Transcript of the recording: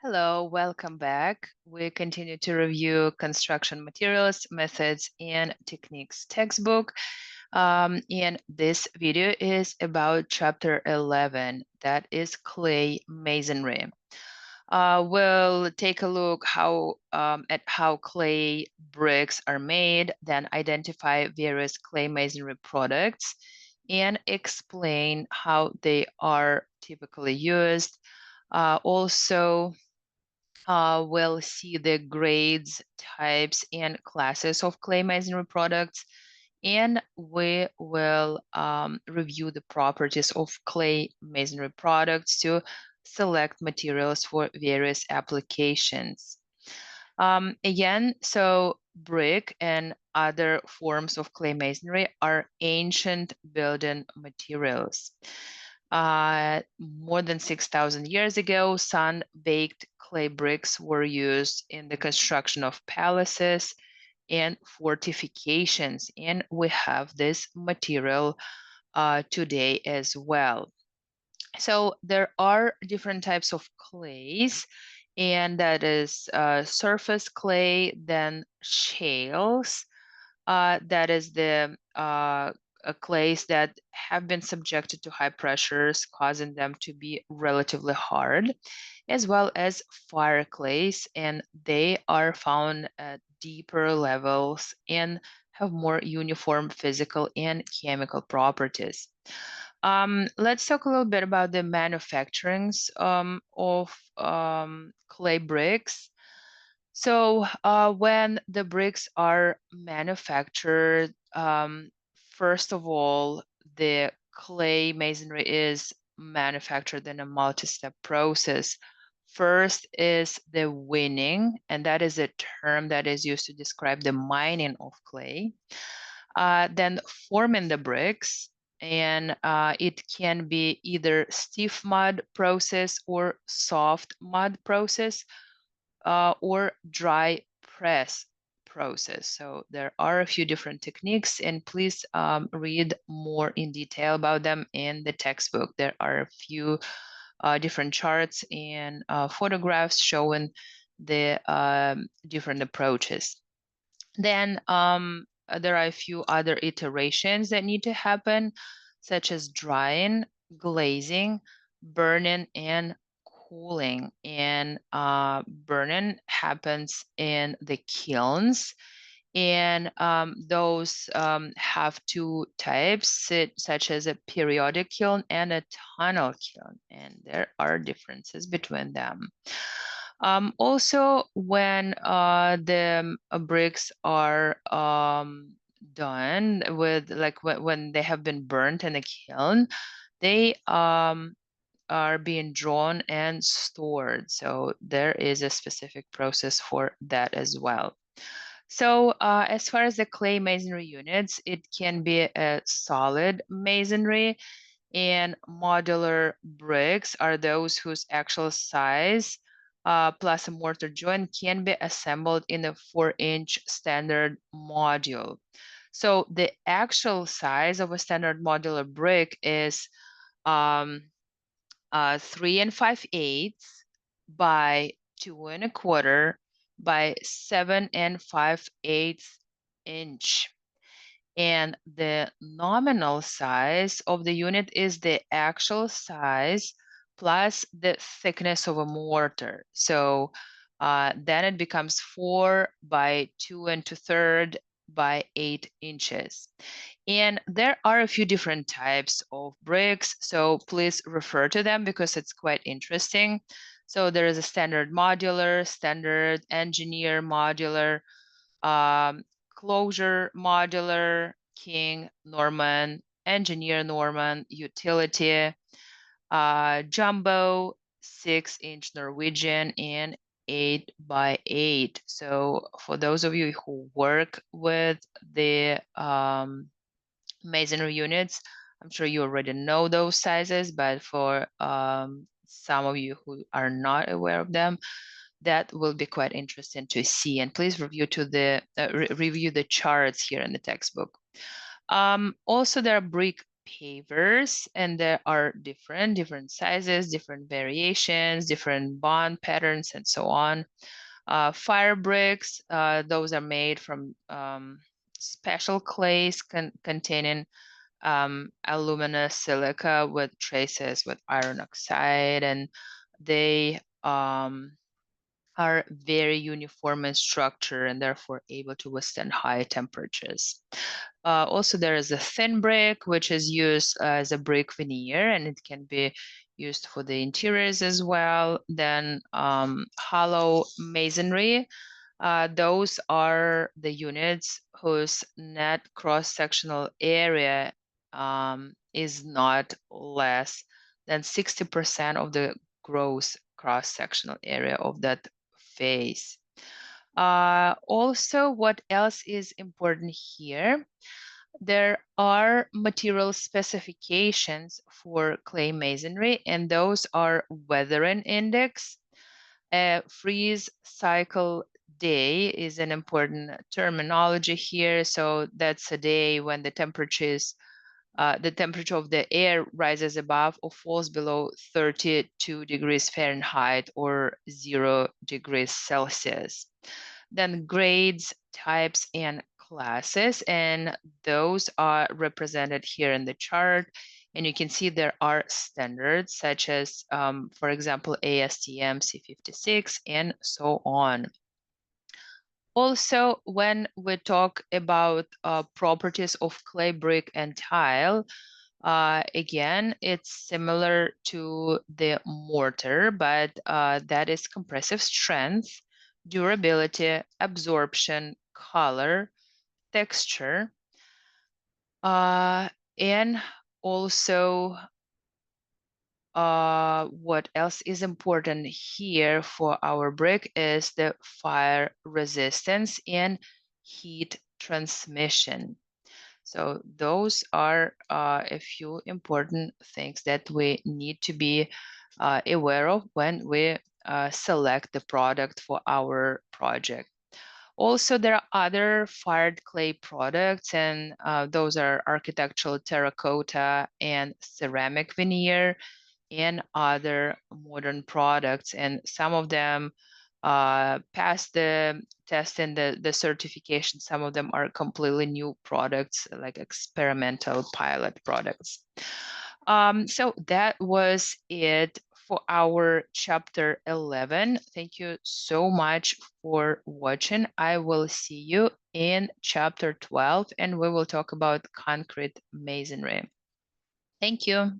Hello, welcome back. We continue to review construction materials, methods, and techniques textbook. And this video is about chapter 11, that is clay masonry. We'll take a look at how clay bricks are made, then identify various clay masonry products, and explain how they are typically used. Also, we'll see the grades, types, and classes of clay masonry products, and we will review the properties of clay masonry products to select materials for various applications. Again, so brick and other forms of clay masonry are ancient building materials. More than 6,000 years ago, sun-baked clay bricks were used in the construction of palaces and fortifications, and we have this material today as well. So there are different types of clays, and that is surface clay, then shales, that is the clays that have been subjected to high pressures, causing them to be relatively hard, as well as fire clays, and they are found at deeper levels and have more uniform physical and chemical properties. Let's talk a little bit about the manufacturings of clay bricks. So when the bricks are manufactured, first of all, the clay masonry is manufactured in a multi-step process. First is the winning, and that is a term that is used to describe the mining of clay. Then forming the bricks, and it can be either stiff mud process or soft mud process, or dry press process. So there are a few different techniques, and please read more in detail about them in the textbook. There are a few different charts and photographs showing the different approaches. Then there are a few other iterations that need to happen, such as drying, glazing, burning, and cooling. And burning happens in the kilns. And those have two types, such as a periodic kiln and a tunnel kiln. And there are differences between them. Also, when the bricks are done with, like when they have been burnt in a kiln, they are being drawn and stored. So there is a specific process for that as well. So as far as the clay masonry units, it can be a solid masonry, and modular bricks are those whose actual size plus a mortar joint can be assembled in a 4-inch standard module. So the actual size of a standard modular brick is 3 5/8 by 2 1/4 by 7 5/8 inch. And the nominal size of the unit is the actual size plus the thickness of a mortar. So then it becomes 4 by 2 2/3 by 8 inches. And there are a few different types of bricks, so please refer to them because it's quite interesting. So there is a standard modular, standard engineer modular, closure modular, king, Norman, engineer Norman, utility, jumbo, 6-inch Norwegian, and 8 by 8. So for those of you who work with the masonry units, I'm sure you already know those sizes, but for some of you who are not aware of them, that will be quite interesting to see. And please review the charts here in the textbook. Also, there are brick pavers, and there are different sizes, different variations, different bond patterns, and so on. Fire bricks, those are made from special clays containing alumina silica with traces with iron oxide, and they are very uniform in structure and therefore able to withstand high temperatures. Also, there is a thin brick, which is used as a brick veneer, and it can be used for the interiors as well. Then hollow masonry, those are the units whose net cross-sectional area is not less than 60% of the gross cross-sectional area of that face. Also, what else is important here? There are material specifications for clay masonry, and those are weathering index. Freeze cycle day is an important terminology here. So that's a day when the temperature of the air rises above or falls below 32 degrees Fahrenheit or 0 degrees Celsius. Then grades, types, and classes, and those are represented here in the chart. And you can see there are standards such as, for example, ASTM C56 and so on. Also, when we talk about properties of clay brick and tile, again, it's similar to the mortar, but that is compressive strength, durability, absorption, color, texture, and also what else is important here for our brick is the fire resistance and heat transmission. So those are a few important things that we need to be aware of when we select the product for our project. Also, there are other fired clay products, and those are architectural terracotta and ceramic veneer and other modern products. And some of them pass the test and the certification. Some of them are completely new products, like experimental pilot products. So that was it for our chapter 11. Thank you so much for watching. I will see you in chapter 12, and we will talk about concrete masonry. Thank you.